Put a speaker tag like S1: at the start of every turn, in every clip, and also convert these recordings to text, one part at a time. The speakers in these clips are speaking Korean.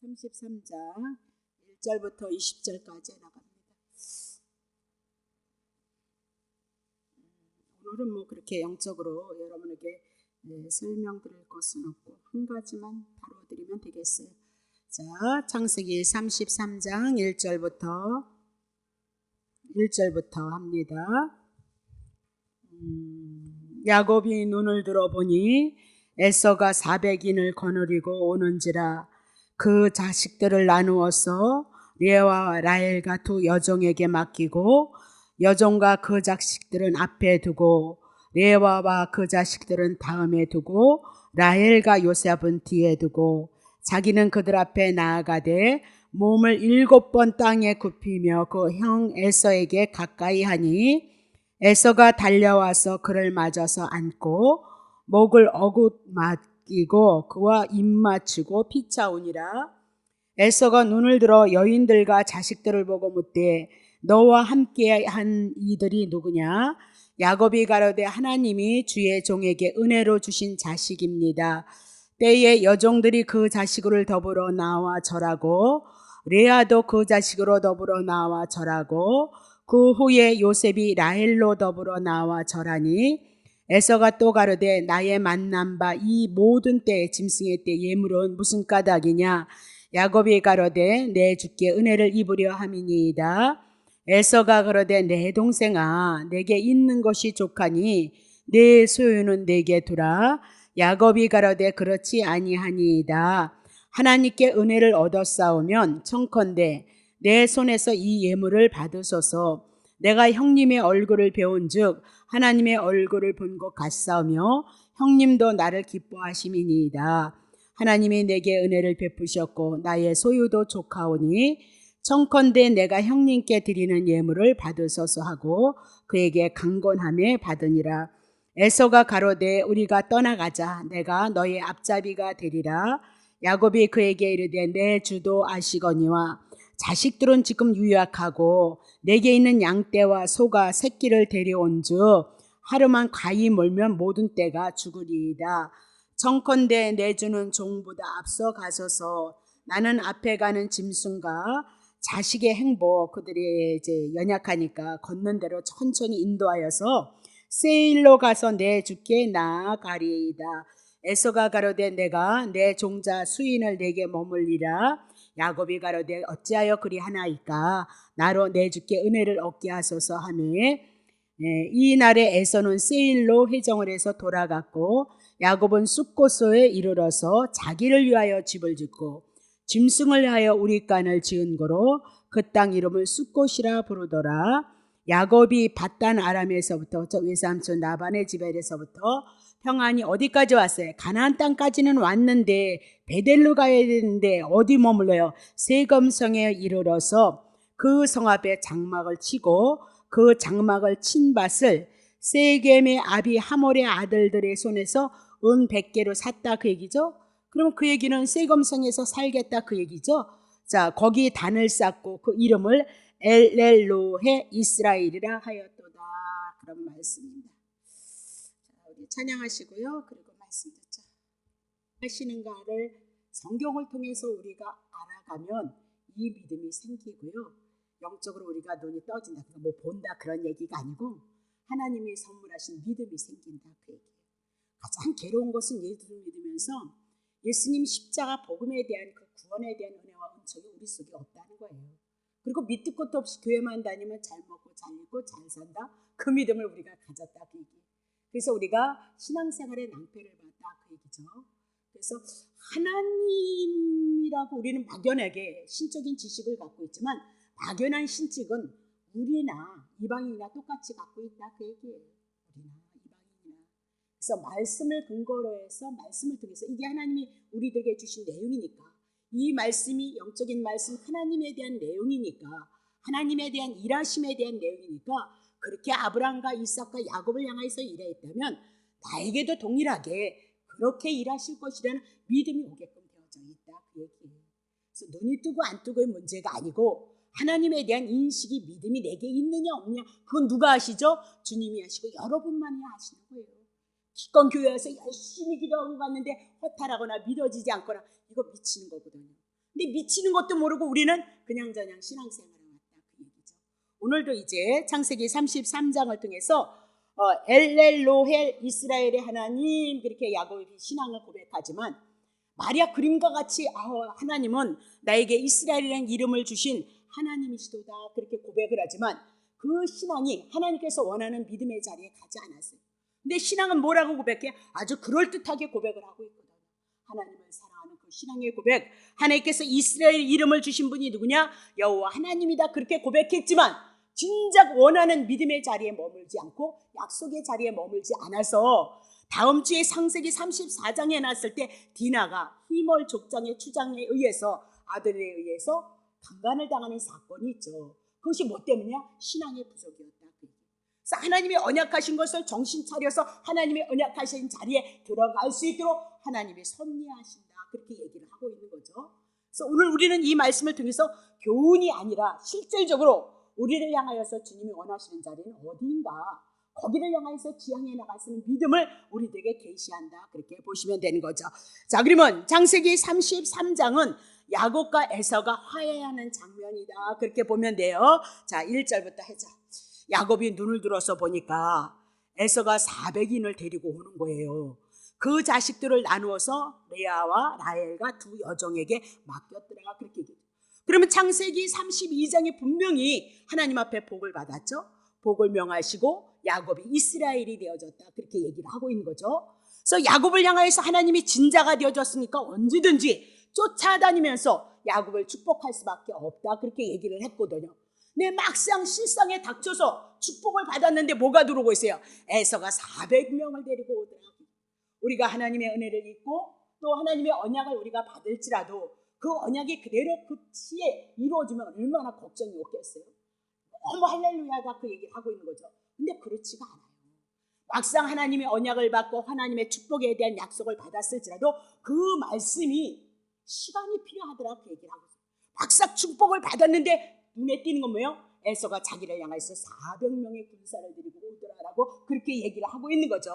S1: 33장 1절부터 20절까지 나갑니다. 오늘은 그렇게 영적으로 여러분에게 설명드릴 것은 없고 한 가지만 다뤄드리면 되겠어요. 자, 창세기 33장 1절부터 합니다. 야곱이 눈을 들어보니 에서가 400인을 거느리고 오는지라 그 자식들을 나누어서 레아와 라헬과 두 여종에게 맡기고 여종과 그 자식들은 앞에 두고 레아와 그 자식들은 다음에 두고 라헬과 요셉은 뒤에 두고 자기는 그들 앞에 나아가되 몸을 7번 땅에 굽히며 그 형 에서에게 가까이 하니 에서가 달려와서 그를 맞아서 안고 목을 어긋맞기고 그와 입 맞추고 피차우니라. 에서가 눈을 들어 여인들과 자식들을 보고 묻되 너와 함께 한 이들이 누구냐? 야곱이 가로되 하나님이 주의 종에게 은혜로 주신 자식입니다. 때에 여종들이 그 자식을 더불어 나와 절하고 레아도 그 자식으로 더불어 나와 절하고 그 후에 요셉이 라헬로 더불어 나와 절하니 에서가 또 가로되 나의 만난 바 이 모든 때 짐승의 때 예물은 무슨 까닭이냐? 야곱이 가로되 내 주께 은혜를 입으려 함이니이다. 에서가 가로되 내 동생아 내게 있는 것이 족하니 내 소유는 내게 두라. 야곱이 가로되 그렇지 아니하니이다. 하나님께 은혜를 얻었사오면 청컨대 내 손에서 이 예물을 받으소서. 내가 형님의 얼굴을 배운즉 하나님의 얼굴을 본 것 같사오며 형님도 나를 기뻐하심이니이다. 하나님이 내게 은혜를 베푸셨고 나의 소유도 족하오니 청컨대 내가 형님께 드리는 예물을 받으소서 하고 그에게 강권함에 받으니라. 에서가 가로되 우리가 떠나가자. 내가 너의 앞잡이가 되리라. 야곱이 그에게 이르되 내 주도 아시거니와 자식들은 지금 유약하고 내게 있는 양떼와 소가 새끼를 데려온즉 하루만 가히 몰면 모든 떼가 죽으리이다. 청컨대 내 주는 종보다 앞서 가소서. 나는 앞에 가는 짐승과 자식의 행복 그들이 이제 연약하니까 걷는 대로 천천히 인도하여서 세일로 가서 내 주께 나아가리이다. 에서가 가로되 내가 내 종자 수인을 내게 머물리라. 야곱이 가로되 어찌하여 그리하나이까? 나로 내 주께 은혜를 얻게 하소서 하매 이 날에 에서는 세일로 회정을 해서 돌아갔고 야곱은 숫곳소에 이르러서 자기를 위하여 집을 짓고 짐승을 위하여 우리간을 지은 거로 그 땅 이름을 숫곳이라 부르더라. 야곱이 밧단 아람에서부터 저 외삼촌 라반의 집에서부터 평안히 어디까지 왔어요? 가나안 땅까지는 왔는데 베델로 가야 되는데 어디 머물러요? 세검성에 이르러서 그 성 앞에 장막을 치고 그 장막을 친 밭을 세겜의 아비 하몰의 아들들의 손에서 은 100개로 샀다 그 얘기죠. 그럼 그 얘기는 세검성에서 살겠다 그 얘기죠. 자, 거기 단을 쌓고 그 이름을 엘렐로헤 이스라엘이라 하였도다. 그런 말씀입니다. 자, 우리 찬양하시고요. 그리고 말씀 듣자. 하시는가를 성경을 통해서 우리가 알아가면 이 믿음이 생기고요. 영적으로 우리가 눈이 떠진다. 뭐 본다 그런 얘기가 아니고 하나님이 선물하신 믿음이 생긴다 그 얘기예요. 가장 괴로운 것은 예수를 믿으면서 예수님 십자가 복음에 대한 그 구원에 대한 은혜와 은총이 우리 속에 없다는 거예요. 그리고 밑도 끝도 없이 교회만 다니면 잘 먹고 잘 입고 잘 산다. 그 믿음을 우리가 가졌다 그 얘기예요. 그래서 우리가 신앙생활에 낭패를 봤다 그 얘기죠. 그래서 하나님이라고 우리는 막연하게 신적인 지식을 갖고 있지만 막연한 신직은 우리나 이방인이나 똑같이 갖고 있다 그 얘기예요. 우리나 이방인이나. 그래서 말씀을 근거로 해서 말씀을 통해서 이게 하나님이 우리에게 주신 내용이니까 이 말씀이 영적인 말씀 하나님에 대한 내용이니까 하나님에 대한 일하심에 대한 내용이니까 그렇게 아브라함과 이삭과 야곱을 향해서 일했다면 나에게도 동일하게 그렇게 일하실 것이라는 믿음이 오게끔 되어져 있다 그 얘기예요. 그래서 눈이 뜨고 안 뜨고의 문제가 아니고 하나님에 대한 인식이 믿음이 내게 있느냐 없느냐 그건 누가 아시죠? 주님이 하시고 여러분만이 아시는 거예요. 기껏 교회에서 열심히 기도하고 갔는데 허탈하거나 믿어지지 않거나 이거 미치는 거거든요. 근데 미치는 것도 모르고 우리는 그냥저냥 신앙생활을 왔다 그 얘기죠. 오늘도 이제 창세기 33장을 통해서 엘렐로헬 이스라엘의 하나님 그렇게 야곱이 신앙을 고백하지만 마리아 그림과 같이 하나님은 나에게 이스라엘이라는 이름을 주신 하나님이시도다 그렇게 고백을 하지만 그 신앙이 하나님께서 원하는 믿음의 자리에 가지 않았어요. 근데 신앙은 뭐라고 고백해? 아주 그럴듯하게 고백을 하고 있거든요. 하나님을 사랑하는 그 신앙의 고백, 하나님께서 이스라엘 이름을 주신 분이 누구냐? 여호와 하나님이다 그렇게 고백했지만 진작 원하는 믿음의 자리에 머물지 않고 약속의 자리에 머물지 않아서 다음 주에 창세기 34장에 나왔을 때 디나가 히몰 족장의 추장에 의해서 아들에 의해서 강간을 당하는 사건이 있죠. 그것이 뭐 때문이냐? 신앙의 부족이었다. 그래서 하나님이 언약하신 것을 정신 차려서 하나님의 언약하신 자리에 들어갈 수 있도록 하나님이 섭리하신다. 그렇게 얘기를 하고 있는 거죠. 그래서 오늘 우리는 이 말씀을 통해서 교훈이 아니라 실질적으로 우리를 향하여서 주님이 원하시는 자리는 어디인가? 거기를 향해서 지향해 나갈 수 있는 믿음을 우리들에게 계시한다. 그렇게 보시면 되는 거죠. 자, 그러면 창세기 33장은 야곱과 에서가 화해하는 장면이다. 그렇게 보면 돼요. 자, 1절부터 해자. 야곱이 눈을 들어서 보니까 에서가 400인을 데리고 오는 거예요. 그 자식들을 나누어서 레아와 라헬과 두 여종에게 맡겼더라. 그렇게 얘기해요. 그러면 창세기 32장에 분명히 하나님 앞에 복을 받았죠. 복을 명하시고 야곱이 이스라엘이 되어졌다. 그렇게 얘기를 하고 있는 거죠. 그래서 야곱을 향하여서 하나님이 진자가 되어졌으니까 언제든지 쫓아다니면서 야곱을 축복할 수밖에 없다. 그렇게 얘기를 했거든요. 근데 막상 실상에 닥쳐서 축복을 받았는데 뭐가 들어오고 있어요? 에서가 400명을 데리고 오더라. 우리가 하나님의 은혜를 입고 또 하나님의 언약을 우리가 받을지라도 그 언약이 그대로 그 시에 이루어지면 얼마나 걱정이 없겠어요. 너무 할렐루야다 그 얘기를 하고 있는 거죠. 근데 그렇지가 않아요. 막상 하나님의 언약을 받고 하나님의 축복에 대한 약속을 받았을지라도 그 말씀이 시간이 필요하더라 그 얘기를 하고 있어요. 막상 축복을 받았는데 눈에 띄는 건 뭐예요? 에서가 자기를 향해서 400명의 군사를 데리고 오더라라고 그렇게 얘기를 하고 있는 거죠.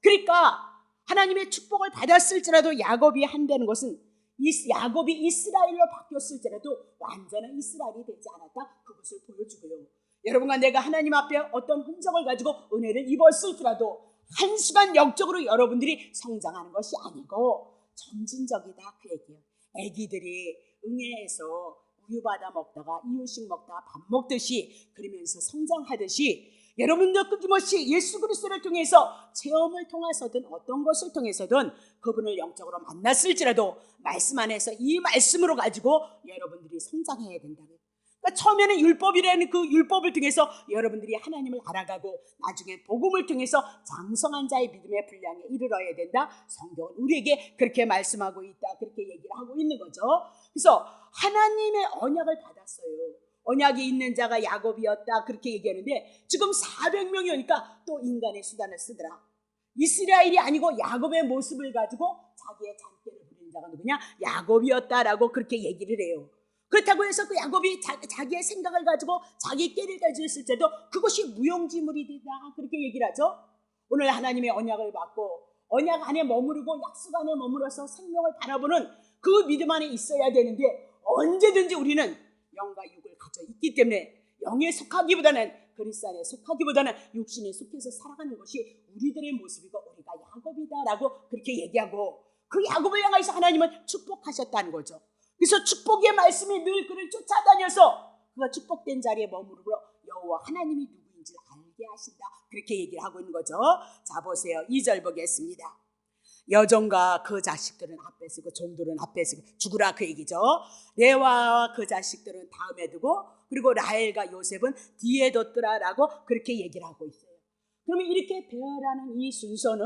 S1: 그러니까 하나님의 축복을 받았을지라도 야곱이 한다는 것은 야곱이 이스라엘로 바뀌었을지라도 완전한 이스라엘이 되지 않았다. 그것을 보여주고요. 여러분과 내가 하나님 앞에 어떤 흔적을 가지고 은혜를 입었을지라도 한순간 영적으로 여러분들이 성장하는 것이 아니고 점진적이다 그 얘기예요. 아기들이 응애에서 우유 받아 먹다가 이유식 먹다가 밥 먹듯이 그러면서 성장하듯이 여러분도 끊임없이 예수 그리스도를 통해서 체험을 통해서든 어떤 것을 통해서든 그분을 영적으로 만났을지라도 말씀 안에서 이 말씀으로 가지고 여러분들이 성장해야 된다는 거예요. 그러니까 처음에는 율법이라는 그 율법을 통해서 여러분들이 하나님을 알아가고 나중에 복음을 통해서 장성한 자의 믿음의 분량에 이르러야 된다. 성경은 우리에게 그렇게 말씀하고 있다. 그렇게 얘기를 하고 있는 거죠. 그래서 하나님의 언약을 받았어요. 언약이 있는 자가 야곱이었다 그렇게 얘기하는데 지금 400명이 오니까 또 인간의 수단을 쓰더라. 이스라엘이 아니고 야곱의 모습을 가지고 자기의 잔꾀를 부리는 자가 누구냐? 야곱이었다라고 그렇게 얘기를 해요. 그렇다고 해서 그 야곱이 자기의 생각을 가지고 자기 꾀를 가지고 있을 때도 그것이 무용지물이 되다 그렇게 얘기를 하죠. 오늘 하나님의 언약을 받고 언약 안에 머무르고 약속 안에 머무러서 생명을 바라보는 그 믿음 안에 있어야 되는데 언제든지 우리는 영과 육을 가져 있기 때문에 영에 속하기보다는 그리스도 안에 속하기보다는 육신에 속해서 살아가는 것이 우리들의 모습이고 우리가 야곱이다라고 그렇게 얘기하고 그 야곱을 향해서 하나님은 축복하셨다는 거죠. 그래서 축복의 말씀이 늘 그를 쫓아다녀서 그가 축복된 자리에 머무르러 여호와 하나님이 누구인지를 알게 하신다 그렇게 얘기를 하고 있는 거죠. 자 보세요. 2절 보겠습니다. 여종과 그 자식들은 앞에 서고 종들은 앞에 서고 죽으라 그 얘기죠. 레아와 그 자식들은 다음에 두고 그리고 라헬과 요셉은 뒤에 뒀더라라고 그렇게 얘기를 하고 있어요. 그러면 이렇게 배열하는 이 순서는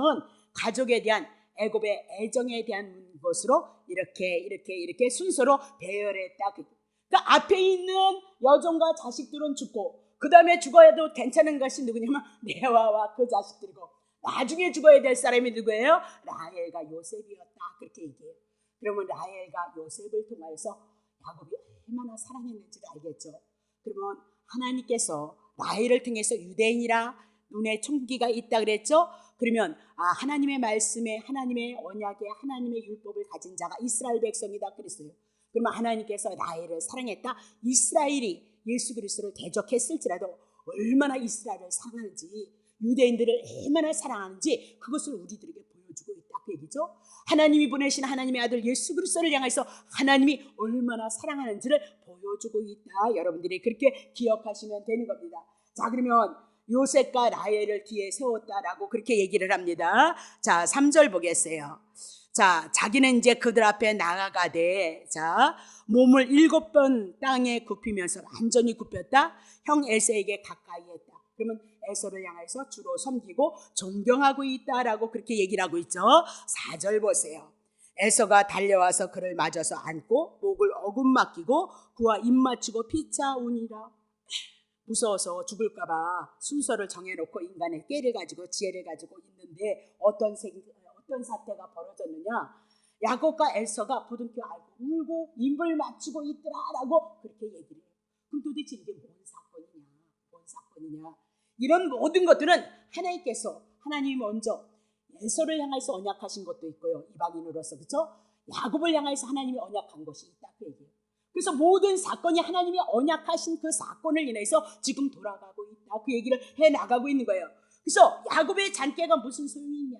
S1: 가족에 대한 애굽의 애정에 대한 것으로 이렇게 순서로 배열했다. 그러니까 앞에 있는 여종과 자식들은 죽고 그 다음에 죽어야도 괜찮은 것이 누구냐면 레아와 그 자식들이고 나중에 죽어야 될 사람이 누구예요? 라헬과 요셉이었다 그렇게 얘기해요. 그러면 라헬과 요셉을 통해서 야곱이 얼마나 사랑했는지를 알겠죠. 그러면 하나님께서 라헬을 통해서 유대인이라 눈에 총기가 있다 그랬죠. 그러면 하나님의 말씀에 하나님의 언약에 하나님의 율법을 가진 자가 이스라엘 백성이다 그랬어요. 그러면 하나님께서 라헬을 사랑했다. 이스라엘이 예수 그리스도를 대적했을지라도 얼마나 이스라엘을 사랑하는지, 유대인들을 얼마나 사랑하는지 그것을 우리들에게 보여주고 있다 그 얘기죠. 하나님이 보내신 하나님의 아들 예수 그리스도를 향해서 하나님이 얼마나 사랑하는지를 보여주고 있다. 여러분들이 그렇게 기억하시면 되는 겁니다. 자, 그러면 요셉과 라헬을 뒤에 세웠다라고 그렇게 얘기를 합니다. 자, 3절 보겠어요. 자, 자기는 이제 그들 앞에 나아가되, 자, 몸을 7번 땅에 굽히면서 완전히 굽혔다. 형 에서에게 가까이 했다. 그러면 에서를 향해서 주로 섬기고 존경하고 있다라고 그렇게 얘기를 하고 있죠. 4절 보세요. 에서가 달려와서 그를 맞아서 안고 목을 어금맞기고 그와 입 맞추고 피차우니라. 무서워서 죽을까봐 순서를 정해놓고 인간의 꾀를 가지고 지혜를 가지고 있는데 어떤 사태가 벌어졌느냐. 야곱과 에서가 부둥켜 안고 울고 입을 맞추고 있더라라고 그렇게 얘기를 해요. 그럼 도대체 이게 뭔 사건이냐. 이런 모든 것들은 하나님이 먼저 에서를 향해서 언약하신 것도 있고요. 이방인으로서, 그렇죠? 야곱을 향해서 하나님이 언약한 것이 있다 그 얘기예요. 그래서 모든 사건이 하나님이 언약하신 그 사건을 인해서 지금 돌아가고 있다 그 얘기를 해나가고 있는 거예요. 그래서 야곱의 잔꾀가 무슨 소용이 있냐.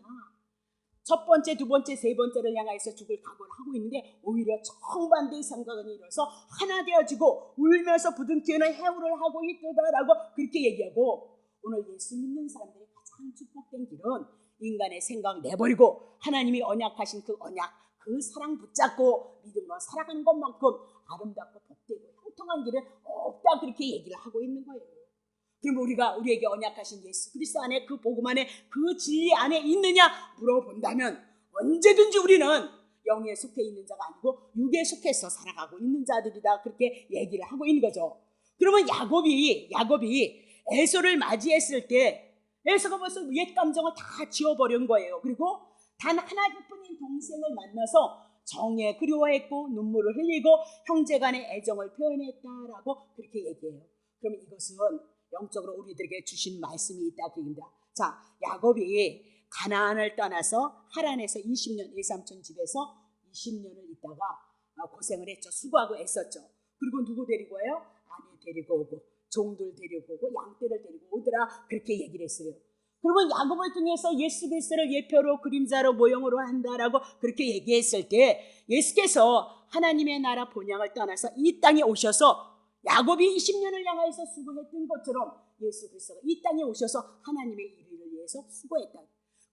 S1: 첫 번째, 두 번째, 세 번째를 향해서 죽을 각오를 하고 있는데 오히려 정반대의 상황이 일어서 하나 되어지고 울면서 부둥켜는 해우를 하고 있다라고 그렇게 얘기하고, 오늘 예수 믿는 사람들이 가장 축복된 길은 인간의 생각 내버리고 하나님이 언약하신 그 언약, 그 사랑 붙잡고 믿음으로 살아가는 것만큼 아름답고 복되고 형통한 길은 없다 그렇게 얘기를 하고 있는 거예요. 그럼 우리에게 언약하신 예수 그리스도 안에 그 복음 안에 그 진리 안에 있느냐 물어본다면 언제든지 우리는 영에 속해 있는 자가 아니고 육에 속해서 살아가고 있는 자들이다 그렇게 얘기를 하고 있는 거죠. 그러면 야곱이 에서를 맞이했을 때 에서가 벌써 옛 감정을 다 지워버린 거예요. 그리고 단 하나뿐인 동생을 만나서 정에 그리워했고 눈물을 흘리고 형제간의 애정을 표현했다라고 그렇게 얘기해요. 그럼 이것은 영적으로 우리들에게 주신 말씀이 있다 그 얘기입니다. 자, 야곱이 가나안을 떠나서 하란에서 20년 외삼촌 집에서 20년을 있다가 고생을 했죠. 수고하고 애썼죠. 그리고 누구 데리고 와요? 아내 데리고 오고 종들 데리고 오고 양떼를 데리고 오더라 그렇게 얘기를 했어요. 그러면 야곱을 통해서 예수 그리스도를 예표로 그림자로 모형으로 한다라고 그렇게 얘기했을 때 예수께서 하나님의 나라 본향을 떠나서 이 땅에 오셔서 야곱이 20년을 향해서 수고했던 것처럼 예수 그리스도가 이 땅에 오셔서 하나님의 일을 위해서 수고했다.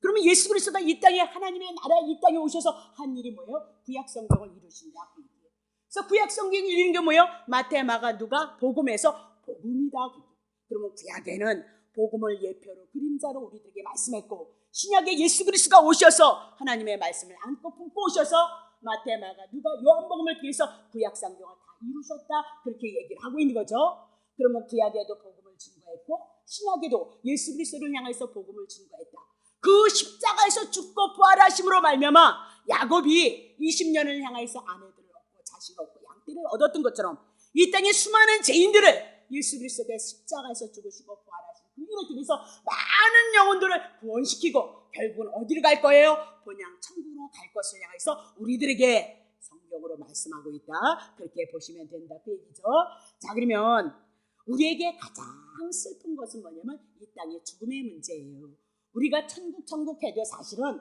S1: 그러면 예수 그리스도가 이 땅에 하나님의 나라에 이 땅에 오셔서 한 일이 뭐예요? 구약 성경을 이루신다. 그래서 구약 성경을 이루는 게 뭐예요? 마태, 마가, 누가, 복음에서 복음이다. 그러면 구약에는 복음을 예표로 그림자로 우리들에게 말씀했고, 신약에 예수 그리스도가 오셔서 하나님의 말씀을 안고 품고 오셔서 마태, 마가, 누가, 요한복음을 통해서 구약 성경을 다 이루셨다 그렇게 얘기를 하고 있는 거죠. 그러면 구약에도 복음을 증거했고 신약에도 예수 그리스도를 향해서 복음을 증거했다. 그 십자가에서 죽고 부활하심으로 말미암아 야곱이 20년을 향해서 아내들을 얻고 자식을 얻고 양떼를 얻었던 것처럼 이 땅의 수많은 죄인들을 예수 그리스도의 십자가에서 죽으시고 부활하신 그 일을 통해서 많은 영혼들을 구원시키고 결국은 어디로 갈 거예요? 본향 천국으로 갈 것을 향해서 우리들에게 성경으로 말씀하고 있다. 그렇게 보시면 된다 그 얘기죠. 자, 그러면 우리에게 가장 슬픈 것은 뭐냐면 이 땅의 죽음의 문제예요. 우리가 천국 해도 사실은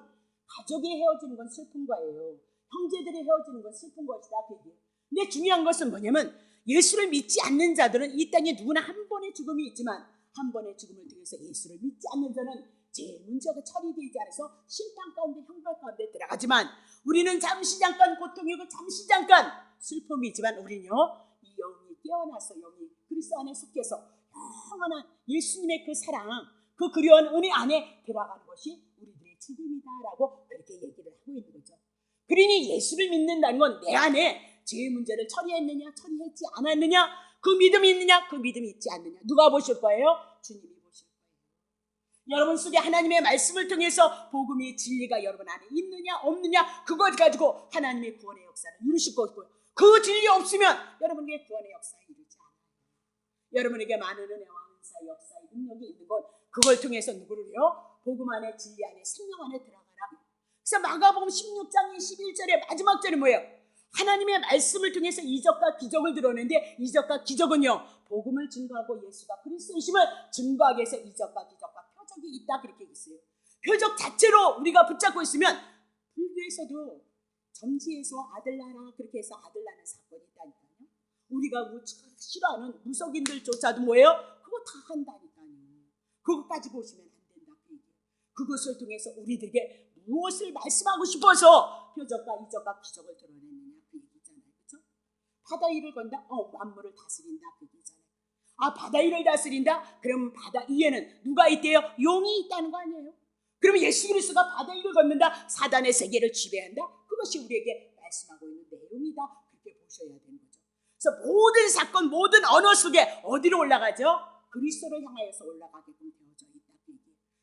S1: 가족이 헤어지는 건 슬픈 거예요. 형제들이 헤어지는 건 슬픈 것이다 그 얘기예요. 근데 중요한 것은 뭐냐면 예수를 믿지 않는 자들은 이 땅에 누구나 한 번의 죽음이 있지만 한 번의 죽음을 통해서 예수를 믿지 않는 자는 제 문제가 처리되지 않아서 심판 가운데 형벌 가운데 들어가지만 우리는 잠시 잠깐 고통이고 잠시 잠깐 슬픔이지만 우리는요 이 영이 깨어나서 영이 그리스도 안에 속해서 영원한 예수님의 그 사랑 그 그리운 은혜 안에 들어가는 것이 우리들의 죽음이다라고 그렇게 얘기를 하고 있는 거죠. 그러니 예수를 믿는다는 건 내 안에 죄의 문제를 처리했느냐 처리했지 않았느냐 그 믿음이 있느냐 그 믿음이 있지 않느냐 누가 보실 거예요? 주님이 보실 거예요. 여러분 속에 하나님의 말씀을 통해서 복음의 진리가 여러분 안에 있느냐 없느냐 그걸 가지고 하나님의 구원의 역사를 이루실 거고요. 그 진리 없으면 여러분에게 구원의 역사를 이루지 않아요. 여러분에게 많은 은혜와 은사 역사의 능력이 있는 것 그걸 통해서 누구를요? 복음 안에 진리 안에 생명 안에 들어가라. 그래서 마가복음 16장 21절의 마지막 절이 뭐예요? 하나님의 말씀을 통해서 이적과 기적을 드러내는데 이적과 기적은요 복음을 증거하고 예수가 그리스도이심을 증거하기 위해서 이적과 기적과 표적이 있다 그렇게 얘기했어요. 표적 자체로 우리가 붙잡고 있으면 불교에서도 점지에서 아들 낳아라 그렇게 해서 아들 낳는 사건이 있다니까요. 우리가 싫어하는 무속인들조차도 뭐예요? 그거 다 한다니까요. 그것까지 보시면 안 된다. 그것을 통해서 우리들에게 무엇을 말씀하고 싶어서 표적과 이적과 기적을 드러내느냐 그 얘기잖아요. 그렇죠? 바다 위를 건다? 만물을 다스린다 그 얘기잖아요. 바다 위를 다스린다? 그럼 바다 위에는 누가 있대요? 용이 있다는 거 아니에요? 그러면 예수 그리스도가 바다 위를 걷는다? 사단의 세계를 지배한다? 그것이 우리에게 말씀하고 있는 내용이다. 그렇게 보셔야 되는 거죠. 그래서 모든 사건, 모든 언어 속에 어디로 올라가죠? 그리스도를 향하여서 올라가게끔 되어져 있다.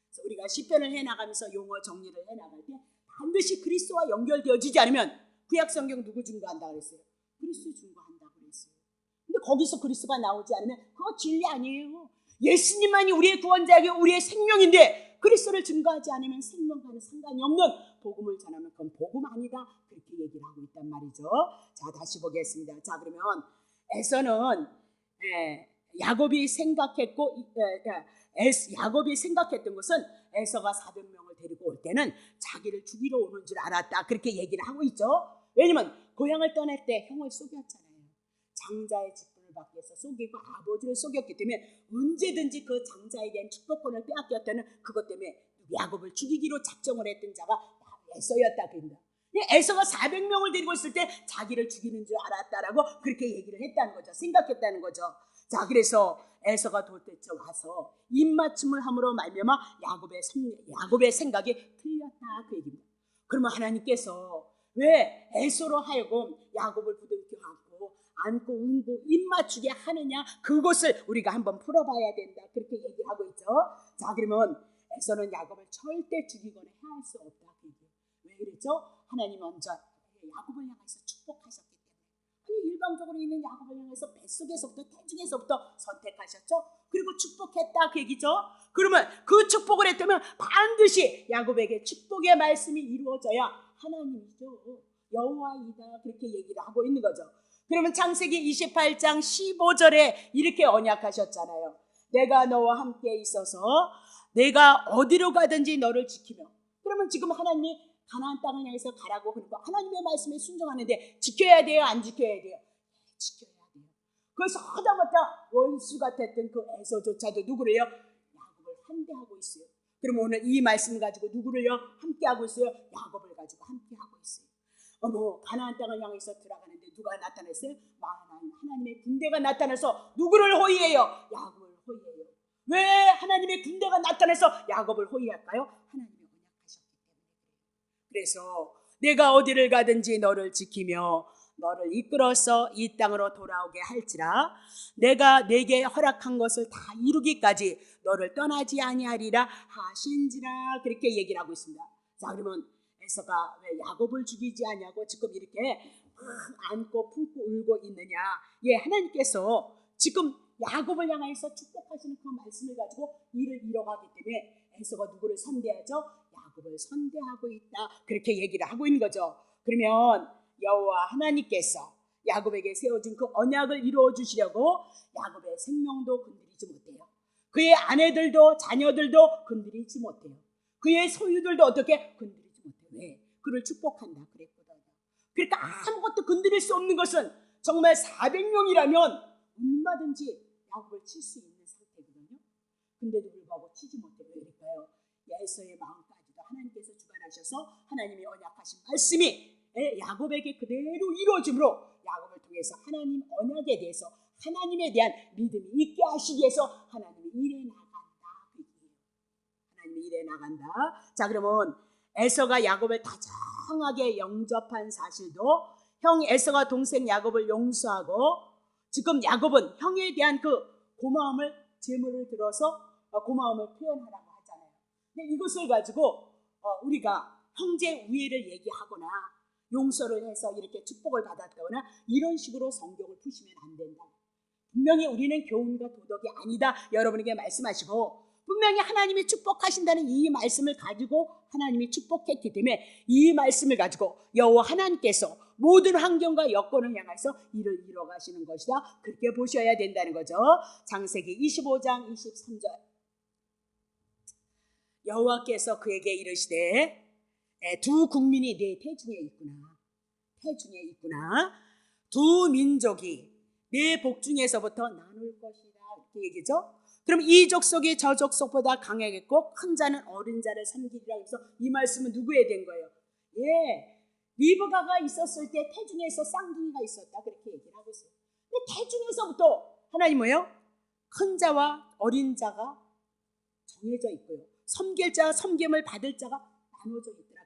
S1: 그래서 우리가 시편을 해나가면서 용어 정리를 해나갈 때 반드시 그리스도와 연결되어지지 않으면 구약 성경 누구 증거한다 그랬어요? 그리스도 증거한다 그랬어요. 근데 거기서 그리스도가 나오지 않으면 그거 진리 아니에요. 예수님만이 우리의 구원자이고 우리의 생명인데 그리스도를 증거하지 않으면 생명과는 상관이 없는 복음을 전하면 그건 복음 아니다. 그렇게 얘기를 하고 있단 말이죠. 자, 다시 보겠습니다. 자, 그러면 에서는 야곱이 생각했고 야곱이 생각했던 것은 에서가 400명을 데리고 올 때는 자기를 죽이러 오는 줄 알았다. 그렇게 얘기를 하고 있죠. 왜냐면 고향을 떠날 때 형을 속였잖아요. 장자의 직분을 받기 위해서 속이고 아버지를 속였기 때문에 언제든지 그 장자에 대한 축복권을 빼앗겼다는 그것 때문에 야곱을 죽이기로 작정을 했던 자가 에서였다 그럽니다. 에서가 400명을 데리고 있을 때 자기를 죽이는 줄 알았다라고 그렇게 얘기를 했다는 거죠. 생각했다는 거죠. 자, 그래서 에서가 도대체 와서 입맞춤을 함으로 말미암아 야곱의 생각이 틀렸다 그 얘기입니다. 그러면 하나님께서 왜 에서로 하여금 야곱을 부둥켜 안고 울고 입맞추게 하느냐 그것을 우리가 한번 풀어봐야 된다 그렇게 얘기를 하고 있죠. 자, 그러면 에서는 야곱을 절대 죽이거나 해할 수 없다 그 얘기예요. 왜 그랬죠? 하나님 먼저 야곱을 향해서 축복하셨기 때문에 아니 일방적으로 있는 야곱을 향해서 뱃속에서부터 태중에서부터 선택하셨죠. 그리고 축복했다 그 얘기죠. 그러면 그 축복을 했다면 반드시 야곱에게 축복의 말씀이 이루어져야 하나님이죠. 여호와이다 그렇게 얘기를 하고 있는 거죠. 그러면 창세기 28장 15절에 이렇게 언약하셨잖아요. 내가 너와 함께 있어서 내가 어디로 가든지 너를 지키며. 그러면 지금 하나님이 가나안 땅을 향해서 가라고 그러니까 하나님의 말씀에 순종하는데 지켜야 돼요? 안 지켜야 돼요? 지켜야 돼요. 그래서 하다못해 원수 같았던 그 에서조차도 누구래요? 야곱을 함대하고 있어요. 그럼 오늘 이 말씀 가지고 누구를요? 함께하고 있어요? 야곱을 가지고 함께하고 있어요. 가나안 땅을 향해서 들어가는데 누가 나타났어요? 하나님의 군대가 나타나서 누구를 호위해요? 야곱을 호위해요. 왜 하나님의 군대가 나타나서 야곱을 호위할까요? 하나님이 언약하셨기 때문에. 그래서 내가 어디를 가든지 너를 지키며 너를 이끌어서 이 땅으로 돌아오게 할지라 내가 내게 허락한 것을 다 이루기까지 너를 떠나지 아니하리라 하신지라 그렇게 얘기를 하고 있습니다. 자, 그러면 에서가 왜 야곱을 죽이지 않냐고 지금 이렇게 안고 품고 울고 있느냐. 하나님께서 지금 야곱을 향해서 축복하시는 그 말씀을 가지고 일을 이뤄가기 때문에 에서가 누구를 선대하죠? 야곱을 선대하고 있다 그렇게 얘기를 하고 있는 거죠. 그러면 여호와 하나님께서 야곱에게 세워준 그 언약을 이루어 주시려고 야곱의 생명도 건드리지 못해요. 그의 아내들도 자녀들도 건드리지 못해요. 그의 소유들도 어떻게 건드리지 못해요. 왜? 그를 축복한다 그랬거든요. 그러니까 아무것도 건드릴 수 없는 것은 정말 400명이라면 얼마든지 야곱을 칠 수 있는 상태거든요. 근데도 불구하고 치지 못해요. 왜 그럴까요? 에서의 마음까지도 하나님께서 주관하셔서 하나님이 언약하신 말씀이 야곱에게 그대로 이루어짐으로 야곱을 통해서 하나님 언약에 대해서 하나님에 대한 믿음이 있게 하시기 위해서 하나님이 일해 나간다. 하나님이 일해 나간다. 자, 그러면 에서가 야곱을 다정하게 영접한 사실도 형 에서가 동생 야곱을 용서하고 지금 야곱은 형에 대한 그 고마움을 제물을 들어서 고마움을 표현하라고 하잖아요. 근데 이것을 가지고 우리가 형제 우애를 얘기하거나 용서를 해서 이렇게 축복을 받았다거나 이런 식으로 성경을 푸시면 안 된다. 분명히 우리는 교훈과 도덕이 아니다 여러분에게 말씀하시고 분명히 하나님이 축복하신다는 이 말씀을 가지고 하나님이 축복했기 때문에 이 말씀을 가지고 여호와 하나님께서 모든 환경과 여건을 향해서 일을 이뤄가시는 것이다. 그렇게 보셔야 된다는 거죠. 창세기 25장 23절. 여호와께서 그에게 이르시되 두 국민이 네 태중에 있구나. 두 민족이 네 복중에서부터 나눌 것이다. 이렇게 얘기죠. 그럼 이 족속이 저 족속보다 강하겠고 큰 자는 어린 자를 섬기리라. 해서 이 말씀은 누구에 된 거예요? 리브가가 있었을 때 태중에서 쌍둥이가 있었다. 그렇게 얘기를 하고 있어요. 근데 태중에서부터 하나님 뭐예요? 큰 자와 어린 자가 정해져 있고요. 섬길 자, 섬김을 받을 자가 나눠져 있더라.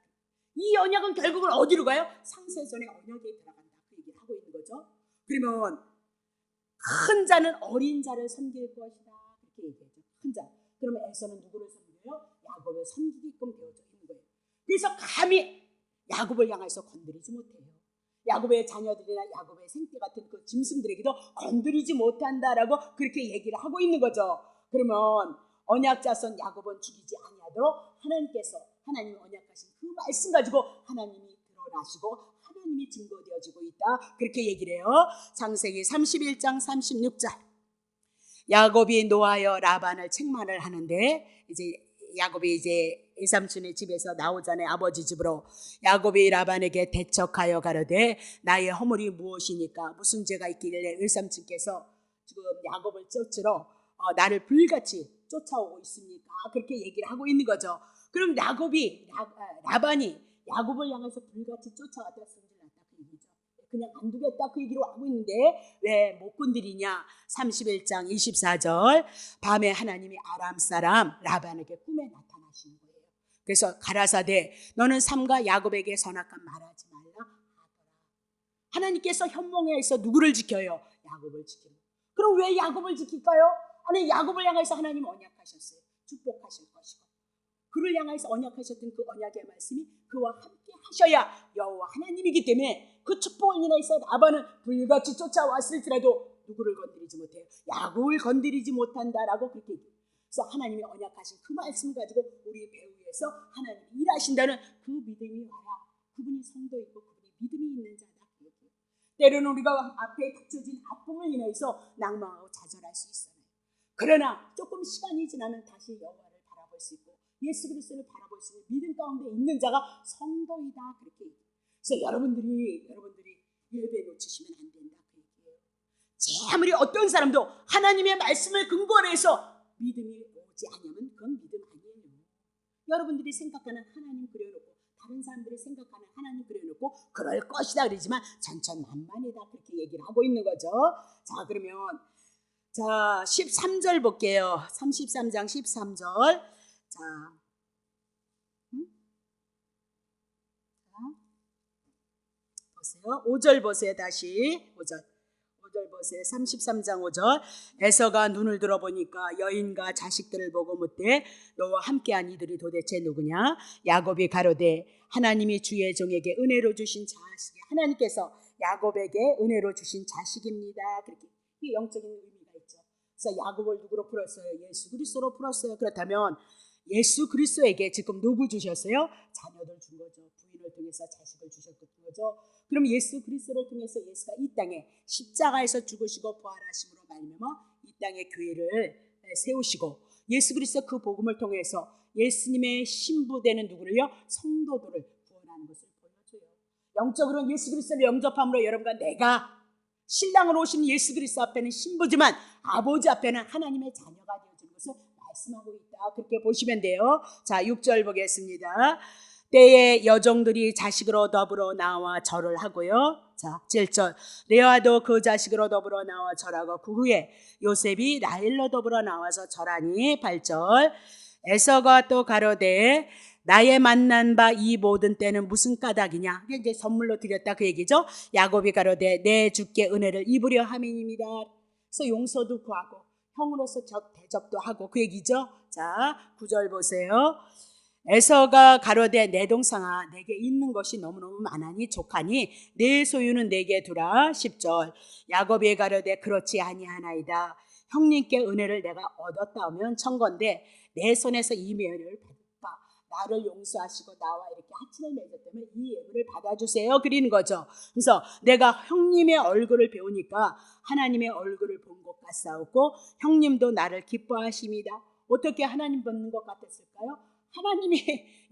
S1: 이 언약은 결국은 어디로 가요? 상세전의 언약에 들어간다. 그 얘기를 하고 있는 거죠. 그러면 큰 자는 어린 자를 섬길 것이다. 그렇게 얘기하죠. 큰 자. 그러면 에서는 누구를 섬겨요? 야곱을 섬기게끔 되어져 있는 거예요. 그래서 감히 야곱을 향해서 건드리지 못해요. 야곱의 자녀들이나 야곱의 생태 같은 그 짐승들에게도 건드리지 못한다라고 그렇게 얘기를 하고 있는 거죠. 그러면 언약 자손 야곱은 죽이지 아니하도록 하나님이 언약하신 그 말씀 가지고 하나님이 드러나시고 하나님이 증거되어지고 있다. 그렇게 얘기를 해요. 창세기 31장 36절. 야곱이 노하여 라반을 책망을 하는데 야곱이 이삼촌의 집에서 나오자네 아버지 집으로 야곱이 라반에게 대척하여 가로되 나의 허물이 무엇이니까 무슨 죄가 있길래 일삼촌께서 지금 야곱을 쫓으러 나를 불같이 쫓아오고 있습니까? 그렇게 얘기를 하고 있는 거죠. 그럼 라반이 야곱을 향해서 불같이 쫓아왔다 승질났다 그 얘기죠. 그냥 안 두겠다 그 얘기로 하고 있는데 왜 못 건드리냐? 31장 24절. 밤에 하나님이 아람 사람 라반에게 꿈에 나타나시는 거예요. 그래서 가라사대 너는 삼가 야곱에게 선악한 말하지 말라 하더라. 하나님께서 현몽에서 누구를 지켜요? 야곱을 지켜요. 그럼 왜 야곱을 지킬까요? 아니 야곱을 향해서 하나님 언약하셨어요. 축복하실 것이고 그를 향해서 언약하셨던 그 언약의 말씀이 그와 함께 하셔야 여호와 하나님이기 때문에 그 축복을 인해서 라반은 불같이 쫓아왔을지라도 누구를 건드리지 못해요. 야곱을 건드리지 못한다라고 그렇게 얘기해요. 그래서 하나님이 언약하신 그 말씀 가지고 우리 배후에서 하나님이 일하신다는 그 믿음이 와야 그분이 성도이고 그분이 믿음이 있는 자다. 때로는 우리가 앞에 닥쳐진 아픔을 인해서 낭망하고 좌절할 수 있어요. 그러나 조금 시간이 지나면 다시 여호와를 바라볼 수 있고 예수 그리스도를 바라볼 수 있는 믿음 가운데 있는 자가 성도이다. 그렇게 얘기해요. 그래서 여러분들이 예배 놓치시면 안 된다. 그 얘기예요. 아무리 어떤 사람도 하나님의 말씀을 근거로 해서 믿음이 오지 않으면 그건 믿음 아니에요. 여러분들이 생각하는 하나님 그려놓고 다른 사람들이 생각하는 하나님 그려놓고 그럴 것이다 그러지만 천천만만이다. 그렇게 얘기를 하고 있는 거죠. 자 그러면 13절 볼게요. 33장 13절. 자, 보세요. 5절 보세요. 다시 5절 보세요. 33장 5절. 에서가 눈을 들어보니까 여인과 자식들을 보고 묻되 너와 함께한 이들이 도대체 누구냐? 야곱이 가로되 하나님이 주의 종에게 은혜로 주신 자식이 하나님께서 야곱에게 은혜로 주신 자식입니다. 그렇게 이 영적인 의미가 있죠. 그래서 야곱을 누구로 풀었어요? 예수 그리스도로 풀었어요. 그렇다면 예수 그리스도에게 지금 누구 주셨어요? 자녀들 준 거죠. 부인을 통해서 자식을 주셨던 거죠. 그럼 예수 그리스도를 통해서 예수가 이 땅에 십자가에서 죽으시고 부활하심으로 말미암아 이 땅에 교회를 세우시고 예수 그리스도 그 복음을 통해서 예수님의 신부되는 누구를요? 성도들을 구원하는 것을 보여줘요. 영적으로는 예수 그리스도를 영접함으로 여러분과 내가 신랑으로 오신 예수 그리스도 앞에는 신부지만 아버지 앞에는 하나님의 자녀가 되어진 것을 말씀하고 있다. 그렇게 보시면 돼요. 자 6절 보겠습니다. 때에 여종들이 자식으로 더불어 나와 절을 하고요. 자 7절. 레아도 그 자식으로 더불어 나와 절하고 그 후에 요셉이 라헬로 더불어 나와서 절하니 8절. 에서가 또 가로되 나의 만난 바 이 모든 때는 무슨 까닭이냐? 이제 선물로 드렸다 그 얘기죠. 야곱이 가로되 내 주께 은혜를 입으려 함이니이다. 그래서 용서도 구하고 형으로서 대접도 하고 그 얘기죠. 자 9절 보세요. 에서가 가로되 내 동상아 내게 있는 것이 너무너무 많으니 족하니 내 소유는 내게 두라. 10절. 야곱이 가로되 그렇지 아니하나이다. 형님께 은혜를 내가 얻었다 하면 청건대 내 손에서 이 면을 받을까? 나를 용서하시고 나와 이렇게 하친을 맺었다면 이 예물을 받아주세요 그리는 거죠. 그래서 내가 형님의 얼굴을 배우니까 하나님의 얼굴을 본 것 같사오고 형님도 나를 기뻐하십니다. 어떻게 하나님 보는 것 같았을까요? 하나님이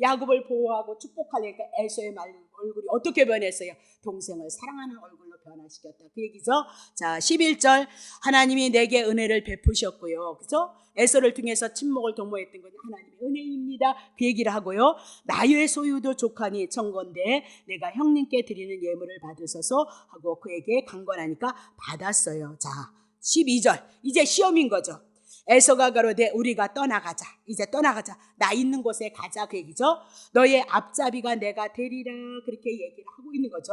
S1: 야곱을 보호하고 축복하려니까 에서의 얼굴이 어떻게 변했어요? 동생을 사랑하는 얼굴로 변화시켰다 그 얘기죠. 자 11절 하나님이 내게 은혜를 베푸셨고요. 그죠? 에서를 통해서 친목을 도모했던 건 하나님의 은혜입니다 그 얘기를 하고요. 나의 소유도 족하니 청건대 내가 형님께 드리는 예물을 받으소서 하고 그에게 강권하니까 받았어요. 자 12절 이제 시험인 거죠. 에서가 가로되 우리가 떠나가자. 이제 떠나가자. 나 있는 곳에 가자 그 얘기죠. 너의 앞잡이가 내가 되리라 그렇게 얘기를 하고 있는 거죠.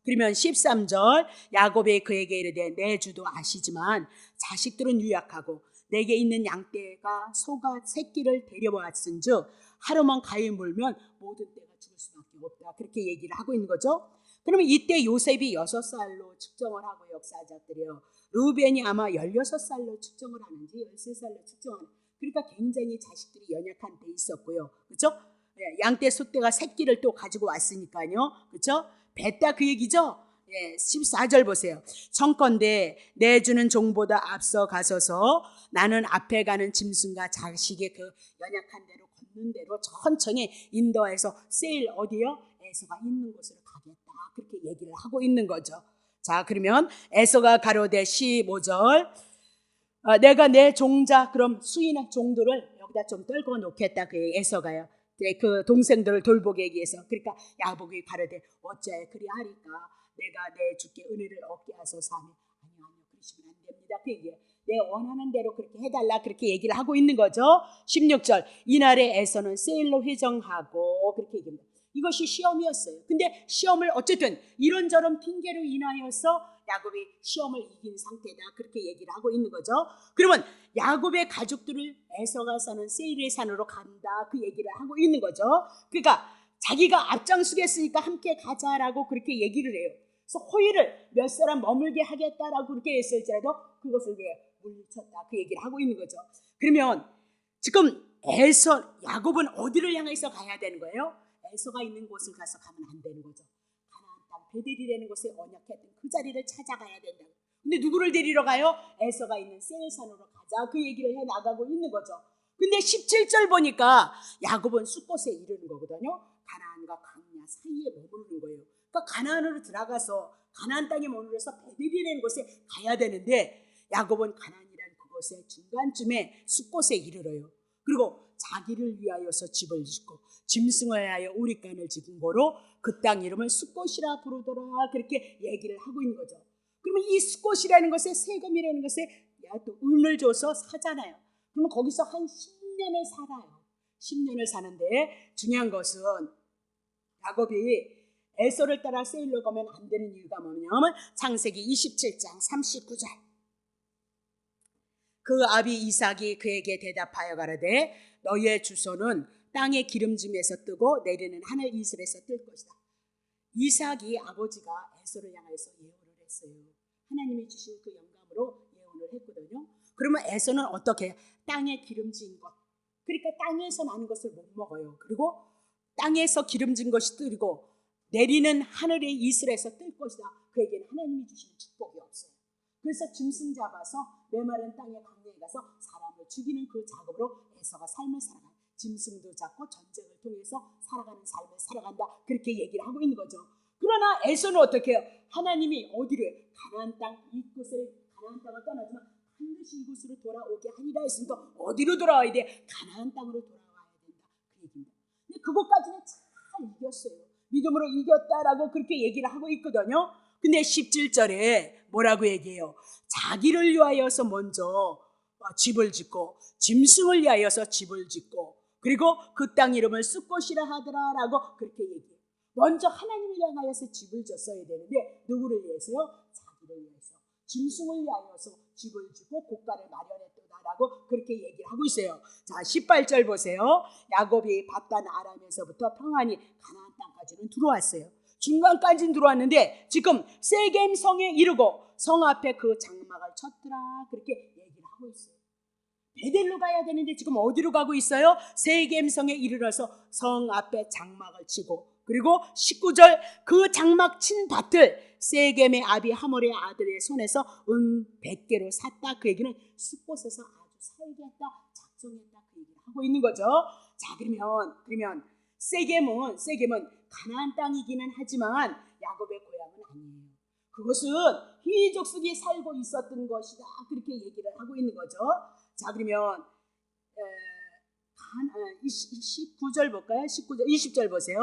S1: 그러면 13절 야곱이 그에게 이르되 내 주도 아시지만 자식들은 유약하고 내게 있는 양떼가 소가 새끼를 데려왔은즉 하루만 가위 물면 모든 떼가 죽을 수밖에 없다 그렇게 얘기를 하고 있는 거죠. 그러면 이때 요셉이 6살로 측정을 하고 역사자들이요. 루벤이 아마 16살로 측정을 하는지 13살로 측정하는 그러니까 굉장히 자식들이 연약한 데 있었고요. 그렇죠? 양떼 소떼가 새끼를 또 가지고 왔으니까요. 그렇죠? 뱉다 그 얘기죠. 14절 보세요. 청컨대 내주는 종보다 앞서 가서서 나는 앞에 가는 짐승과 자식의 그 연약한 대로 걷는 대로 천천히 인도해서 세일 어디요? 에서가 있는 곳으로 가겠다 그렇게 얘기를 하고 있는 거죠. 자 그러면 에서가 가로되 15절 내가 내 종자 그럼 수인의 종들을 여기다 좀 떨궈 놓겠다 그 에서가요. 그 동생들을 돌보기 위해서. 그러니까 야곱이 가로되 어째 그리하리까 내가 내 주께 은혜를 얻게 하소서 하며 아니요 그러시면 안 됩니다 그 얘기예요. 내 원하는 대로 그렇게 해달라 그렇게 얘기를 하고 있는 거죠. 16절 이날에 에서는 세일로 회정하고 그렇게 얘기합니다. 이것이 시험이었어요. 근데 시험을 어쨌든 이런저런 핑계로 인하여서 야곱이 시험을 이긴 상태다 그렇게 얘기를 하고 있는 거죠. 그러면 야곱의 가족들을 에서가 사는 세일의 산으로 간다 그 얘기를 하고 있는 거죠. 그러니까 자기가 앞장서겠으니까 함께 가자라고 그렇게 얘기를 해요. 그래서 호의를 몇 사람 머물게 하겠다라고 그렇게 했을지라도 그것을 왜 물리쳤다 그 얘기를 하고 있는 거죠. 그러면 지금 야곱은 어디를 향해서 가야 되는 거예요? 에서가 있는 곳을 가서 가면 안 되는 거죠. 가나안 땅 베델이라는 곳에 언약했던 그 자리를 찾아가야 된다. 근데 누구를 데리러 가요? 에서가 있는 세일산으로 가자 그 얘기를 해 나가고 있는 거죠. 근데 17절 보니까 야곱은 숫곳에 이르는 거거든요. 가나안과 광야 사이에 머무르는 거예요. 그러니까 가나안으로 들어가서 가나안 땅에 머물러서 베델이라는 곳에 가야 되는데 야곱은 가나안이라는 그곳의 중간쯤에 숫곳에 이르러요. 그리고 자기를 위하여서 집을 짓고 짐승을 위하여 우리간을 지은 거로 그 땅 이름을 숫곳이라 부르더라 그렇게 얘기를 하고 있는 거죠. 그러면 이 숫곳이라는 것에 세금이라는 것에 또 은을 줘서 사잖아요. 그러면 거기서 한 10년을 살아요. 10년을 사는데 중요한 것은 야곱이 에서를 따라 세일로 가면 안 되는 이유가 뭐냐면 창세기 27장 39절 그 아비 이삭이 그에게 대답하여 가로되 너의 주소는 땅의 기름짐에서 뜨고 내리는 하늘 이슬에서 뜰 것이다. 이삭이 아버지가 에서를 향해서 예언을 했어요. 하나님이 주신 그 영감으로 예언을 했거든요. 그러면 에서는 어떻게 땅에 기름진 것 그러니까 땅에서 나는 것을 못 먹어요. 그리고 땅에서 기름진 것이 뜨고 내리는 하늘의 이슬에서 뜰 것이다. 그에게는 하나님이 주시는 축복이 없어요. 그래서 짐승 잡아서 메마른 땅의 광야에 가서 사람을 죽이는 그 작업으로 에서가 삶을 살아가요. 짐승도 잡고 전쟁을 통해서 살아가는 삶을 살아간다. 그렇게 얘기를 하고 있는 거죠. 그러나 에서는 어떻게 해요? 하나님이 어디로 해요? 가나안 땅 이곳을 가나안 땅을 떠나지만 반드시 이곳으로 돌아오게 하리라 했으니까 어디로 돌아와야 돼? 가나안 땅으로 돌아와야 된다. 그 얘기입니다. 근데 그것까지는 잘 이겼어요. 믿음으로 이겼다라고 그렇게 얘기를 하고 있거든요. 근데 17절에 뭐라고 얘기해요? 자기를 위하여서 먼저 집을 짓고 짐승을 위하여서 집을 짓고 그리고 그 땅 이름을 숫곳이라 하더라라고 그렇게 얘기해요. 먼저 하나님을 향하여서 집을 졌어야 되는데 누구를 위해서요? 자기를 위해서 짐승을 위하여서 집을 짓고 고가를 마련했다라고 그렇게 얘기를 하고 있어요. 자 18절 보세요. 야곱이 바단 아람에서부터 평안히 가나안 땅까지는 들어왔어요. 중간까지는 들어왔는데 지금 세겜 성에 이르고 성 앞에 그 장막을 쳤더라 그렇게 얘기를 하고 있어요. 베델로 가야 되는데 지금 어디로 가고 있어요? 세겜성에 이르러서 성 앞에 장막을 치고, 그리고 19절 그 장막 친 밭을 세겜의 아비 하몰의 아들의 손에서 은 100개로 샀다. 그 얘기는 숫곳에서 아주 살게 했다, 작정했다, 그 얘기를 하고 있는 거죠. 자, 그러면 세겜은 가나안 땅이기는 하지만 야곱의 고향은 아니에요. 그것은 히족속이 살고 있었던 것이다, 그렇게 얘기를 하고 있는 거죠. 자, 그러면 19절 볼까요? 19절, 20절 보세요.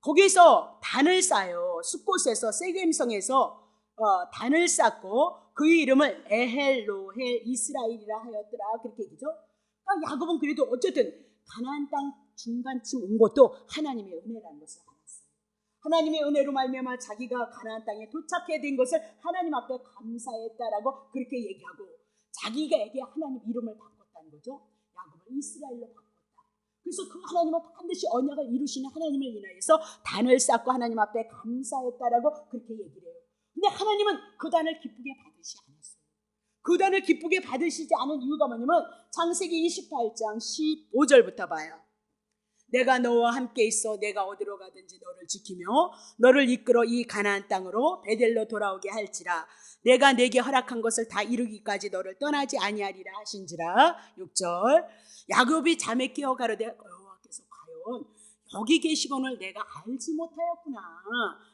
S1: 거기서 단을 쌓아요. 숫곳에서 세겜성에서 단을 쌓고 그 이름을 에헬로헬 이스라엘이라 하였더라, 그렇게 얘기죠. 그러니까 야곱은 그래도 어쨌든 가나안 땅 중간쯤 온 것도 하나님의 은혜라는 것을 알았어요. 하나님의 은혜로 말미암아 자기가 가나안 땅에 도착해 된 것을 하나님 앞에 감사했다라고 그렇게 얘기하고, 자기에게 하나님 이름을 바꿨다는 거죠. 야곱을 이스라엘로 바꿨다. 그래서 그 하나님은 반드시 언약을 이루시는 하나님을 인하여서 단을 쌓고 하나님 앞에 감사했다라고 그렇게 얘기를 해요. 근데 하나님은 그 단을 기쁘게 받으시지 않았어요. 그 단을 기쁘게 받으시지 않은 이유가 뭐냐면 창세기 28장 15절부터 봐요. 내가 너와 함께 있어 내가 어디로 가든지 너를 지키며 너를 이끌어 이 가나안 땅으로 베델로 돌아오게 할지라. 내가 내게 허락한 것을 다 이루기까지 너를 떠나지 아니하리라 하신지라. 6절 야곱이 잠에 깨어 가로되 여호와께서 과연 여기 계시거늘 내가 알지 못하였구나.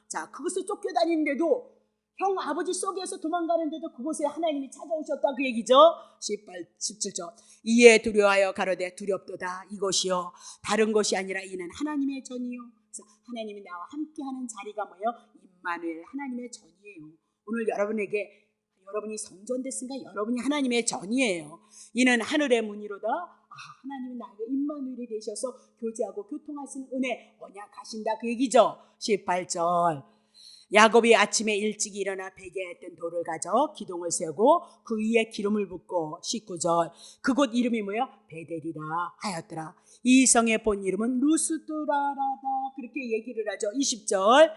S1: 자, 그것을 쫓겨다니는데도 형 아버지 속에서 도망가는데도 그곳에 하나님이 찾아오셨다, 그 얘기죠. 17절 이에 두려워하여 가로되 두렵도다. 이것이요 다른 것이 아니라 이는 하나님의 전이요. 그래서 하나님이 나와 함께하는 자리가 뭐예요? 임마누엘, 하나님의 전이에요. 오늘 여러분이 성전됐으니까 여러분이 하나님의 전이에요. 이는 하늘의 문이로다. 하나님이 나에게 임마누엘이 되셔서 교제하고 교통하시는 은혜 언약하신다, 그 얘기죠. 18절 야곱이 아침에 일찍 일어나 베개 했던 돌을 가져 기둥을 세우고 그 위에 기름을 붓고 19절 그곳 이름이 뭐예요? 베델이라 하였더라. 이 성의 본 이름은 루스드라라다, 그렇게 얘기를 하죠. 20절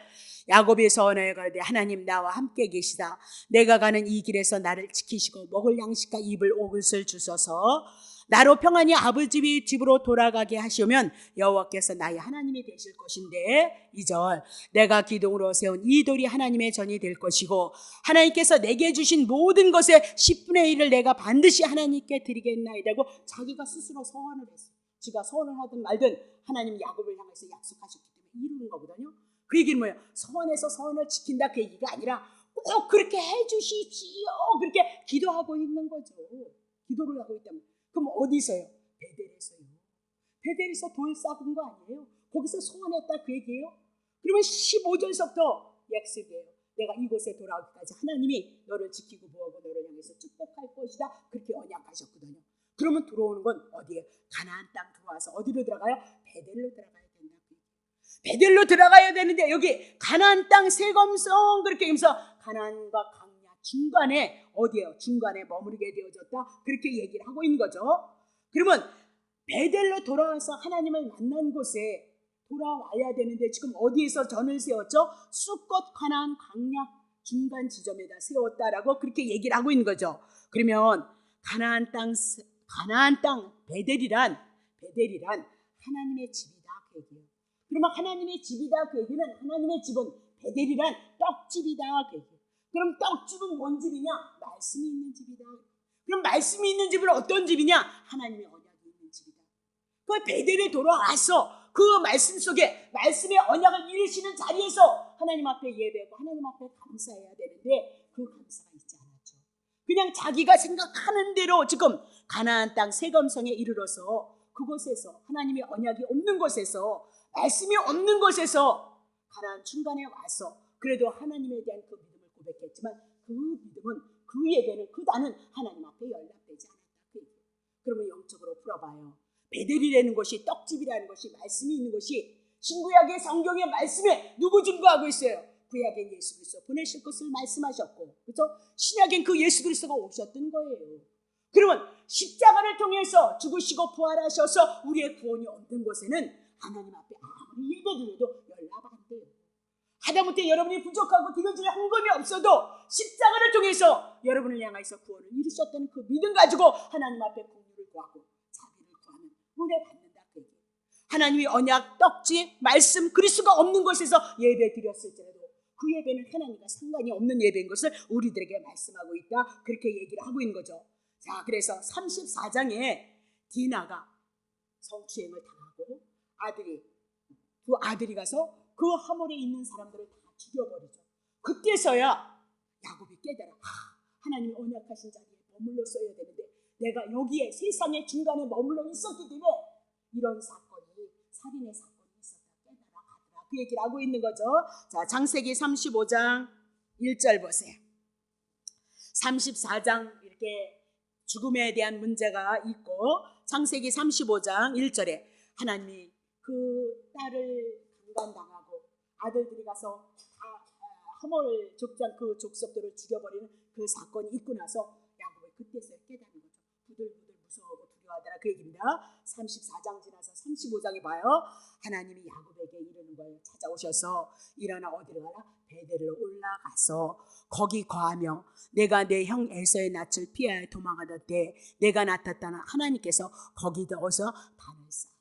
S1: 야곱이 서원하여 가로되 하나님 나와 함께 계시다. 내가 가는 이 길에서 나를 지키시고 먹을 양식과 입을 옷을 주소서. 나로 평안히 아버지 집으로 돌아가게 하시면 여호와께서 나의 하나님이 되실 것인데 2절 내가 기둥으로 세운 이 돌이 하나님의 전이 될 것이고 하나님께서 내게 주신 모든 것의 10분의 1을 내가 반드시 하나님께 드리겠나이다고 자기가 스스로 서원을 했어요. 지가 서원을 하든 말든 하나님 야곱을 향해서 약속하셨기 때문에 이루는 거거든요. 그 얘기는 뭐예요? 서원에서 서원을 지킨다, 그 얘기가 아니라 꼭 그렇게 해주시지요, 그렇게 기도하고 있는 거죠. 기도를 하고 있다면 그럼 어디서요? 베델에서요. 베델에서 돌 쌓은 거 아니에요? 거기서 소원했다, 그 얘기예요. 그러면 15절서부터 약속이에요. 내가 이곳에 돌아오기까지 하나님이 너를 지키고 보호하고 너를 향해서 축복할 것이다, 그렇게 언약하셨거든요. 그러면 들어오는 건 어디예요? 가나안 땅 들어와서 어디로 들어가요? 베델로 들어가야 된다. 베델로 들어가야 되는데 여기 가나안 땅 세검성, 그렇게 하면서 가나안과 강야 중간에 어디예요? 중간에 머무르게 되어졌다, 그렇게 얘기를 하고 있는 거죠. 그러면 베델로 돌아와서 하나님을 만난 곳에 돌아와야 되는데 지금 어디에서 전을 세웠죠? 숫곳 가나안 강야 중간 지점에다 세웠다라고 그렇게 얘기를 하고 있는 거죠. 그러면 가나안 땅 베델이란 하나님의 집이다, 그 얘기예요. 그러면 하나님의 집이다, 그 얘기는 하나님의 집은 베델이란 떡집이다, 그 얘기예요. 그럼 떡집은 뭔 집이냐? 말씀이 있는 집이다. 그럼 말씀이 있는 집은 어떤 집이냐? 하나님의 언약이 있는 집이다. 그 베델에 돌아와서 그 말씀 속에 말씀의 언약을 이루시는 자리에서 하나님 앞에 예배하고 하나님 앞에 감사해야 되는데 그 감사가 있지 않았죠. 그냥 자기가 생각하는 대로 지금 가나안 땅 세검성에 이르러서 그곳에서 하나님의 언약이 없는 곳에서 말씀이 없는 곳에서 가나안 중간에 와서 그래도 하나님에 대한 그 믿음을 고백했지만 그 믿음은, 그 예배는, 그 단은 하나님 앞에 연락되지 않았다. 그러면 영적으로 풀어봐요. 베델이라는 것이, 떡집이라는 것이, 말씀이 있는 것이 신구약의 성경의 말씀에 누구 증거하고 있어요? 구약엔 예수 그리스도 보내실 것을 말씀하셨고, 그렇죠? 신약엔 그 예수 그리스도가 오셨던 거예요. 그러면 십자가를 통해서 죽으시고 부활하셔서 우리의 구원이 얻는 곳에는 하나님 앞에 아무리 예배드려도 연락 안 돼요. 하다못해 여러분이 부족하고 드려질 헌금이 없어도 십자가를 통해서 여러분을 향해서 구원을 이루셨다는 그 믿음 가지고 하나님 앞에 공유를 구하고 자비를 구하면 은혜 받는다 그 얘기예요. 하나님이 언약, 떡지, 말씀, 그리스도가 없는 곳에서 예배 드렸을지라도 그 예배는 하나님과 상관이 없는 예배인 것을 우리들에게 말씀하고 있다. 그렇게 얘기를 하고 있는 거죠. 자, 그래서 34장에 디나가 성추행을 당하고 그 아들이 가서 그 하몰에 있는 사람들을 다 죽여버리죠. 그때서야 야곱이 깨달아. 하나님이 언약하신 자리에 머물러 써야 되는데 내가 여기에 세상의 중간에 머물러 있었기 때문에 이런 사건이, 살인의 사건이 있었다 깨달아 가더라. 그 얘기를 하고 있는 거죠. 자, 창세기 35장 1절 보세요. 34장 이렇게 죽음에 대한 문제가 있고 창세기 35장 1절에 하나님이 그 딸을 강간당하고 아들들이 가서 하몰 족장 그 족속들을 죽여버리는 그 사건이 있고 나서 야곱이 그때서야 깨닫는 거죠. 부들부들 무서워하고 두려워하더라 그 얘기입니다. 34장 지나서 35장에 봐요. 하나님이 야곱에게 이르는 거예요. 찾아오셔서 일어나 어디로 가라? 베델로 올라가서 거기 거하며 내가 내 형 에서의 낯을 피하여 도망하던 때 내가 나타났다는 하나님께서 거기다 어서 단을 쌓아.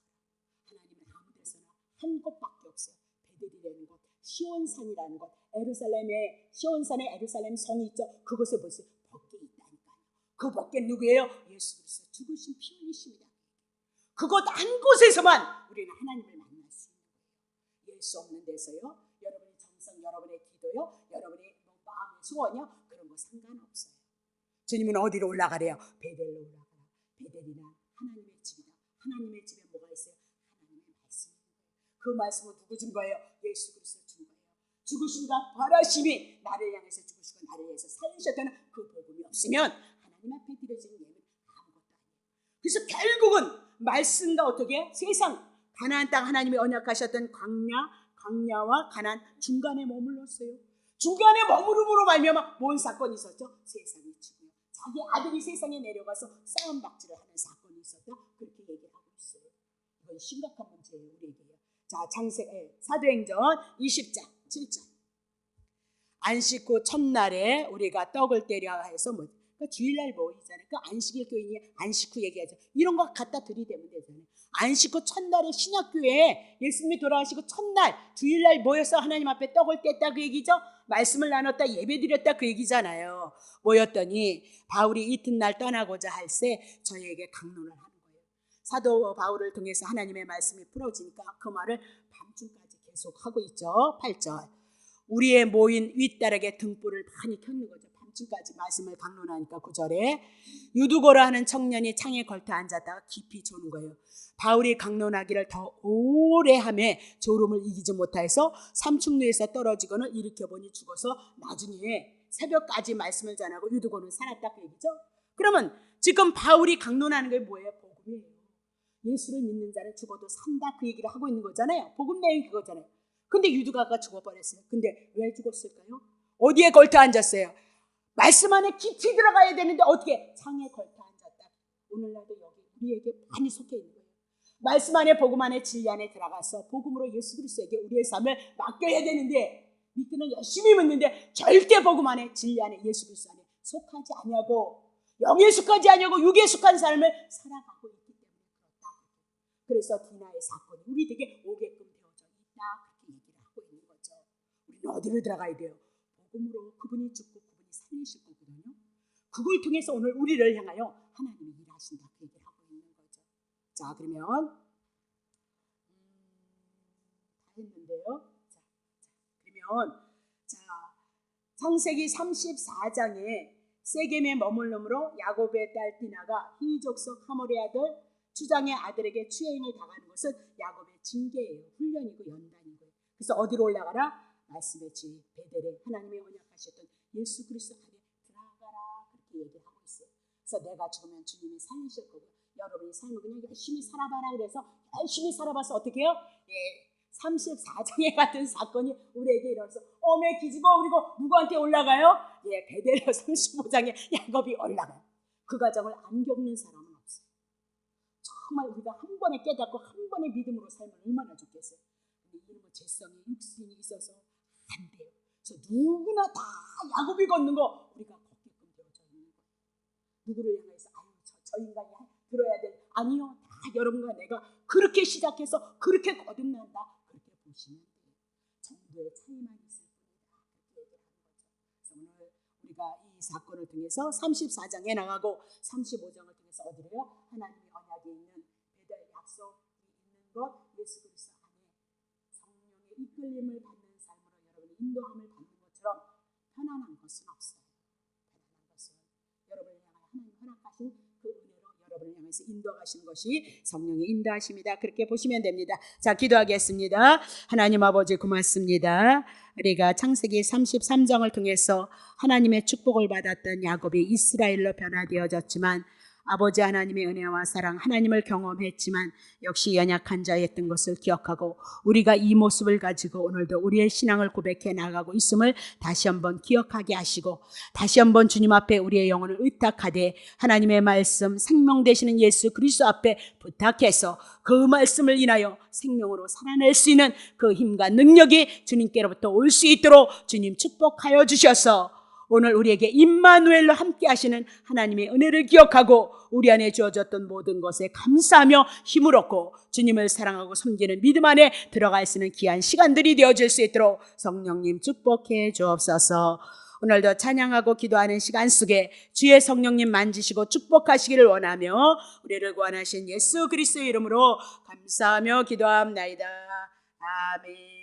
S1: 하나님은 아무 데서나 한 곳밖에 없어요. 베델이라는 곳, 시온산이라는 곳, 에루살렘의 시온산에 에루살렘 성이 있죠. 그곳에 보세요. 벗게 있다니까요. 그 벗게 누구예요? 예수 그리스도 죽으신 피 흘리십니다. 그곳 한 곳에서만 우리는 하나님을 만날 수 있는 거예요. 예수 없는 데서요. 여러분의 정성, 여러분의 기도요, 여러분의 마음의 소원이요, 그런 거 상관없어요. 주님은 어디로 올라가래요? 베델로 올라가라. 베델이란 하나님의 집이다. 하나님의 집에 뭐가 있어요? 하나님의 말씀이 있는 거예요. 그 말씀은 누구 준 거예요? 예수 그리스도 준 거예요. 죽으심과 벌하심이 나를 향해서 죽으시고 나를 위해서 살리셨다는 그 복음이 없으면 하나님 앞에 드려지는 예는 아무것도 아니에요. 그래서 결국은 말씀과 어떻게 세상 가나안 땅 하나님이 언약하셨던 광야와 가나안 중간에 머물렀어요. 중간에 머무름으로 말미암아 뭔 사건이 있었죠? 세상이 치고요. 자기 아들이 세상에 내려가서 싸움박질을 하는 사건이 있었다. 그렇게 얘기를 하고 있어요. 이건 심각한 문제예요, 우리에게요. 자, 사도행전 20장 7절. 안식 후 첫날에 우리가 떡을 떼려 해서 뭐 주일날 모이잖아요. 그 안식일 교인이 안식 후 얘기하죠. 이런 거 갖다 들이대면 되잖아요. 안식 후 첫날에 신약교회에 예수님이 돌아가시고 첫날 주일날 모여서 하나님 앞에 떡을 뗐다 그 얘기죠. 말씀을 나눴다, 예배드렸다 그 얘기잖아요. 모였더니 바울이 이튿날 떠나고자 할새 저희에게 강론을 하는 거예요. 사도 바울을 통해서 하나님의 말씀이 풀어지니까 그 말을 밤중까지 계속하고 있죠. 8절. 우리의 모인 윗다락에 등불을 많이 켰는 거죠. 밤중까지 말씀을 강론하니까 9절에 유두고라 하는 청년이 창에 걸터 앉았다가 깊이 조는 거예요. 바울이 강론하기를 더 오래 하며 졸음을 이기지 못해서 삼충루에서 떨어지고는 일으켜보니 죽어서 나중에 새벽까지 말씀을 전하고 유두고는 살았다 그 얘기죠. 그러면 지금 바울이 강론하는 게 뭐예요? 복음이에요. 예수를 믿는 자는 죽어도 산다 그 얘기를 하고 있는 거잖아요. 복음 내용이 그거잖아요. 근데 유두가가 죽어버렸어요. 근데 왜 죽었을까요? 어디에 걸터 앉았어요? 말씀 안에 깊이 들어가야 되는데 어떻게 창에 걸터 앉았다. 오늘날도 여기 우리에게 많이 속해 있는 거예요. 말씀 안에 복음 안에 진리 안에 들어가서 복음으로 예수 그리스도에게 우리의 삶을 맡겨야 되는데 믿기는 열심히 믿는데 절대 복음 안에 진리 안에 예수 그리스도 안에 속하지 아니하고 영에 속하지 아니하고 육에 속한 삶을 살아가고 있기 때문에 그렇다. 그래서 디나의 사건이 우리에게 오게끔 되어져 있다. 그렇게 얘기를 하고 있는 거죠. 우리는 어디로 들어가야 돼요? 복음으로 그분이 죽고 그분이 살리실 거거든요. 그걸 통해서 오늘 우리를 향하여 하나님이 일하신다. 그 얘기를 하고 있는 거죠. 자, 그러면 다 했는데요. 그러면 창세기 34장에 세겜에 머물므로 야곱의 딸 디나가 히족속 하몰의 아들 추장의 아들에게 추행을 당하는 것은 야곱의 징계예요. 훈련이고 연단이고요. 그래서 어디로 올라가라? 말씀의 집 베델에 하나님의 언약하셨던 예수 그리스도 안에 들어가라 그렇게 얘기를 하고 있어요. 그래서 내가 죽으면 주님이 살리실 거고 여러분이 삶을 그냥 열심히 살아봐라 그래서 열심히 살아봐서 어떻게 해요? 34장에 같은 사건이 우리에게 일어나서 어메 기집어 그리고 누구한테 올라가요? 베델로 35장에 야곱이 올라가요. 그 과정을 안 겪는 사람은 없어요. 정말 우리가 한 번에 깨닫고 한 번에 믿음으로 살면 얼마나 좋겠어요. 근데 이런 재성이 육신이 있어서 안 돼요. 그래서 누구나 다 야곱이 걷는 거 우리가 걷게끔 되어져 있는 거예요. 누구를 향해서 아유 저 인간이 들어야 돼. 아니요, 다 여러분과 내가 그렇게 시작해서 그렇게 거듭난다. 그렇게 보시면 돼요. 정도의 차이만 있을 뿐이다. 그렇게 얘기를 하는 거죠. 그래서 오늘 우리가 이 사건을 통해서 34장에 나가고 35장을 통해서 어디래요? 하나님의 언약에 있는 배달 약속이 있는 것, 예수 그리스도 안에 성령의 이끌림을 받는 삶으로 여러분의 인도함을 받는 것처럼 편안한 것은 없어요. 편안한 것은 여러분을 향하여 하나님 허락하신 그 은혜로 여러분을 향해서 인도하시는 것이 성령의 인도하심이다. 그렇게 보시면 됩니다. 자, 기도하겠습니다. 하나님 아버지 고맙습니다. 우리가 창세기 33장을 통해서 하나님의 축복을 받았던 야곱이 이스라엘로 변화되어졌지만 아버지 하나님의 은혜와 사랑, 하나님을 경험했지만 역시 연약한 자였던 것을 기억하고 우리가 이 모습을 가지고 오늘도 우리의 신앙을 고백해 나가고 있음을 다시 한번 기억하게 하시고 다시 한번 주님 앞에 우리의 영혼을 의탁하되 하나님의 말씀, 생명 되시는 예수 그리스도 앞에 부탁해서 그 말씀을 인하여 생명으로 살아낼 수 있는 그 힘과 능력이 주님께로부터 올 수 있도록 주님 축복하여 주셔서 오늘 우리에게 임마누엘로 함께 하시는 하나님의 은혜를 기억하고 우리 안에 주어졌던 모든 것에 감사하며 힘을 얻고 주님을 사랑하고 섬기는 믿음 안에 들어갈 수 있는 귀한 시간들이 되어질 수 있도록 성령님 축복해 주옵소서. 오늘도 찬양하고 기도하는 시간 속에 주의 성령님 만지시고 축복하시기를 원하며 우리를 구원하신 예수 그리스도의 이름으로 감사하며 기도합나이다. 아멘.